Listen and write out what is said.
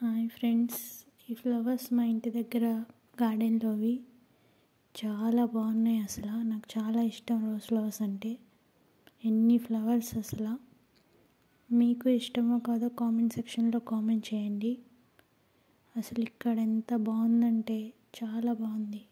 Hi friends, ఈ flowers మా ఇంటి దగ్గర గార్డెన్లోవి చాలా బాగున్నాయి. అసలు నాకు చాలా ఇష్టం రోజ్ ఫ్లవర్స్ అంటే. ఎన్ని ఫ్లవర్స్ అసలు. మీకు ఇష్టమో కాదో కామెంట్ సెక్షన్లో కామెంట్ చేయండి. అసలు ఇక్కడ ఎంత బాగుందంటే చాలా బాగుంది.